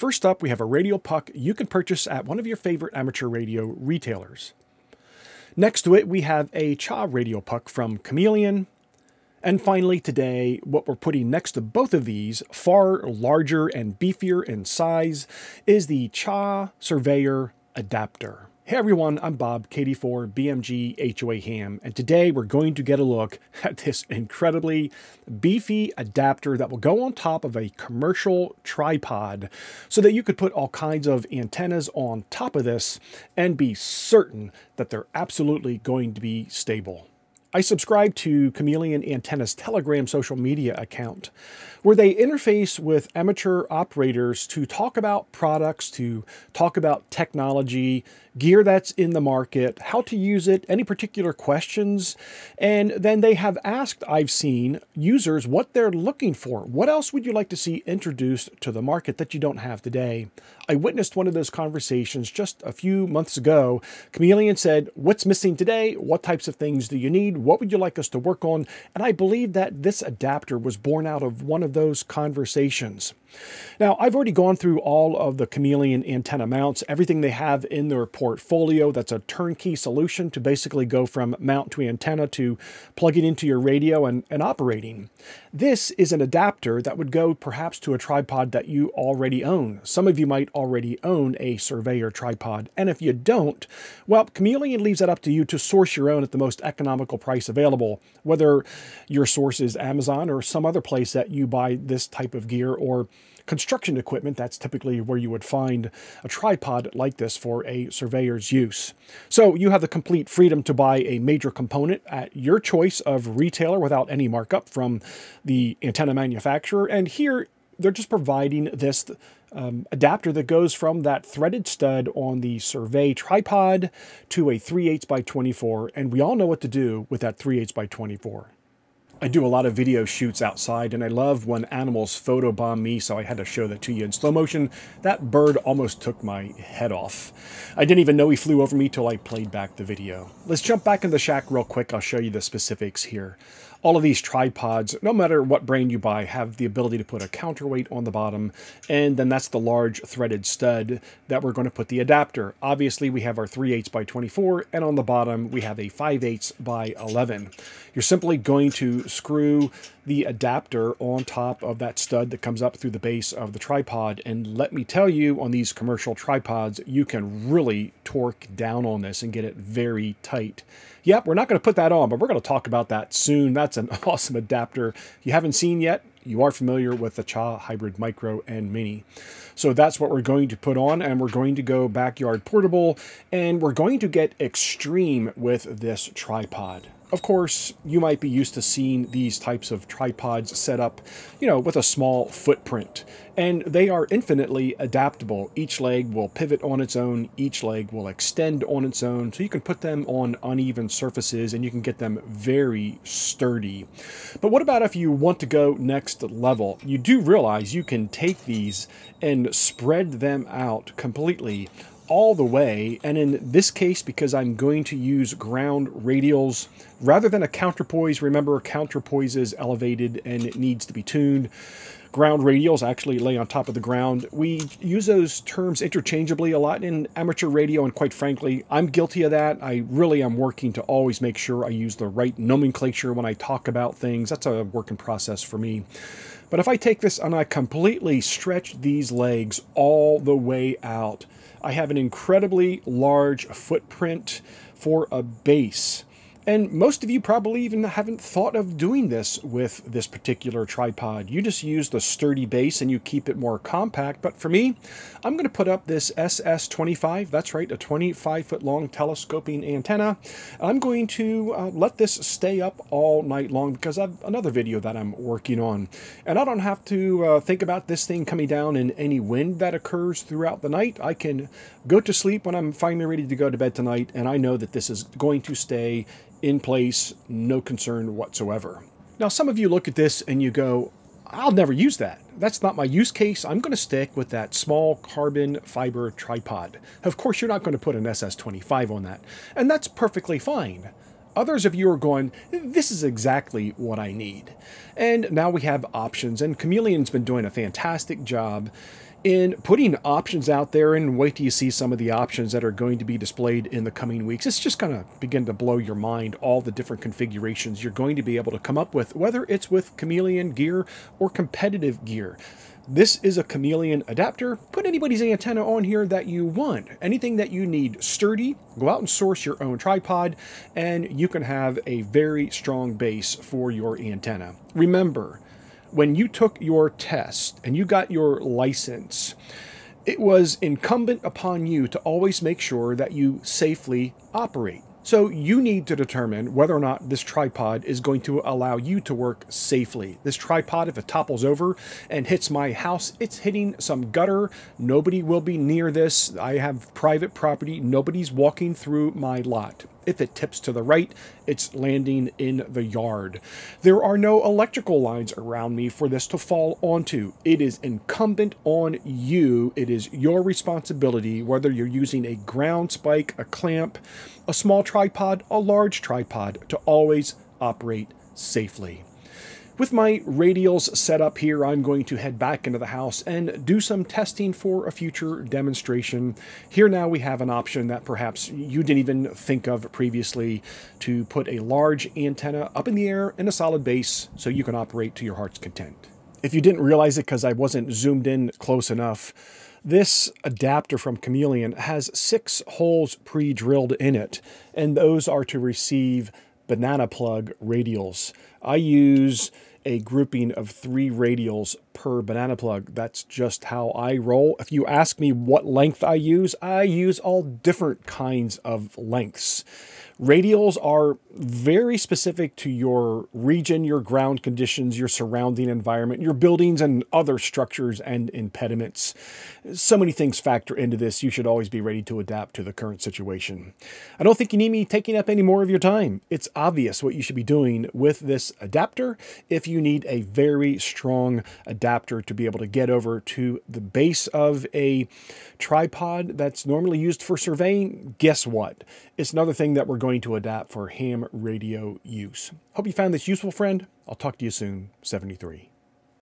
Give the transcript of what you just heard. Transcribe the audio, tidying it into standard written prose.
First up, we have a radio puck you can purchase at one of your favorite amateur radio retailers. Next to it, we have a CHA radio puck from Chameleon. And finally today, what we're putting next to both of these, far larger and beefier in size, is the CHA Surveyor adapter. Hey everyone, I'm Bob, KD4 BMG HOA Ham, and today we're going to get a look at this incredibly beefy adapter that will go on top of a commercial tripod so that you could put all kinds of antennas on top of this and be certain that they're absolutely going to be stable. I subscribe to Chameleon Antenna's Telegram social media account, where they interface with amateur operators to talk about products, to talk about technology, gear that's in the market, how to use it, any particular questions. And then they have asked, I've seen, users what they're looking for. What else would you like to see introduced to the market that you don't have today? I witnessed one of those conversations just a few months ago. Chameleon said, what's missing today? What types of things do you need? What would you like us to work on? And I believe that this adapter was born out of one of those conversations. Now, I've already gone through all of the Chameleon antenna mounts, everything they have in their portfolio. That's a turnkey solution to basically go from mount to antenna to plug it into your radio and operating. This is an adapter that would go perhaps to a tripod that you already own. Some of you might already own a Surveyor tripod, and if you don't, well, Chameleon leaves it up to you to source your own at the most economical price available, whether your source is Amazon or some other place that you buy this type of gear, or construction equipment. That's typically where you would find a tripod like this for a surveyor's use. So you have the complete freedom to buy a major component at your choice of retailer without any markup from the antenna manufacturer. And here they're just providing this adapter that goes from that threaded stud on the Survey tripod to a 3/8 by 24. And we all know what to do with that 3/8 by 24. I do a lot of video shoots outside, and I love when animals photobomb me, so I had to show that to you in slow motion. That bird almost took my head off. I didn't even know he flew over me till I played back the video. Let's jump back in the shack real quick. I'll show you the specifics here. All of these tripods, no matter what brand you buy, have the ability to put a counterweight on the bottom, and then that's the large threaded stud that we're going to put the adapter. Obviously, we have our 3/8 by 24, and on the bottom, we have a 5/8 by 11. You're simply going to screw the adapter on top of that stud that comes up through the base of the tripod, and let me tell you, on these commercial tripods, you can really torque down on this and get it very tight. Yep, we're not going to put that on, but we're going to talk about that soon. That's an awesome adapter you haven't seen yet. You are familiar with the CHA Hybrid Micro and Mini. So that's what we're going to put on, and we're going to go backyard portable, and we're going to get extreme with this tripod. Of course, you might be used to seeing these types of tripods set up, with a small footprint. And they are infinitely adaptable. Each leg will pivot on its own. Each leg will extend on its own. So you can put them on uneven surfaces and you can get them very sturdy. But what about if you want to go next level? You do realize you can take these and spread them out completely all the way, and in this case, because I'm going to use ground radials rather than a counterpoise. Remember, a counterpoise is elevated and it needs to be tuned. Ground radials actually lay on top of the ground. We use those terms interchangeably a lot in amateur radio, and quite frankly, I'm guilty of that. I really am working to always make sure I use the right nomenclature when I talk about things. That's a work in process for me. But if I take this and I completely stretch these legs all the way out, I have an incredibly large footprint for a base. And most of you probably even haven't thought of doing this with this particular tripod. You just use the sturdy base and you keep it more compact. But for me, I'm going to put up this SS25. That's right, a 25-foot long telescoping antenna. I'm going to let this stay up all night long because I have another video that I'm working on. And I don't have to think about this thing coming down in any wind that occurs throughout the night. I can go to sleep when I'm finally ready to go to bed tonight, and I know that this is going to stay in place, no concern whatsoever. Now, some of you look at this and you go, I'll never use that. That's not my use case. I'm going to stick with that small carbon fiber tripod. Of course, you're not going to put an SS25 on that, and that's perfectly fine. Others of you are going, this is exactly what I need. And now we have options, and Chameleon's been doing a fantastic job in putting options out there, and wait till you see some of the options that are going to be displayed in the coming weeks. It's just going to begin to blow your mind, all the different configurations you're going to be able to come up with, whether it's with Chameleon gear or competitive gear. This is a Chameleon adapter. Put anybody's antenna on here that you want. Anything that you need sturdy, go out and source your own tripod, and you can have a very strong base for your antenna. Remember, when you took your test and you got your license, it was incumbent upon you to always make sure that you safely operate. So you need to determine whether or not this tripod is going to allow you to work safely. This tripod, if it topples over and hits my house, it's hitting some gutter. Nobody will be near this. I have private property. Nobody's walking through my lot. If it tips to the right, it's landing in the yard. There are no electrical lines around me for this to fall onto. It is incumbent on you. It is your responsibility, whether you're using a ground spike, a clamp, a small tripod, a large tripod, to always operate safely. With my radials set up here, I'm going to head back into the house and do some testing for a future demonstration. Here now we have an option that perhaps you didn't even think of previously, to put a large antenna up in the air in a solid base so you can operate to your heart's content. If you didn't realize it because I wasn't zoomed in close enough, this adapter from Chameleon has 6 holes pre-drilled in it, and those are to receive banana plug radials. I use a grouping of 3 radials per banana plug. That's just how I roll. If you ask me what length I use all different kinds of lengths. Radials are very specific to your region, your ground conditions, your surrounding environment, your buildings and other structures and impediments. So many things factor into this. You should always be ready to adapt to the current situation. I don't think you need me taking up any more of your time. It's obvious what you should be doing with this adapter. If you need a very strong adapter to be able to get over to the base of a tripod that's normally used for surveying, guess what? It's another thing that we're going to adapt for ham radio use. Hope you found this useful, friend. I'll talk to you soon. 73.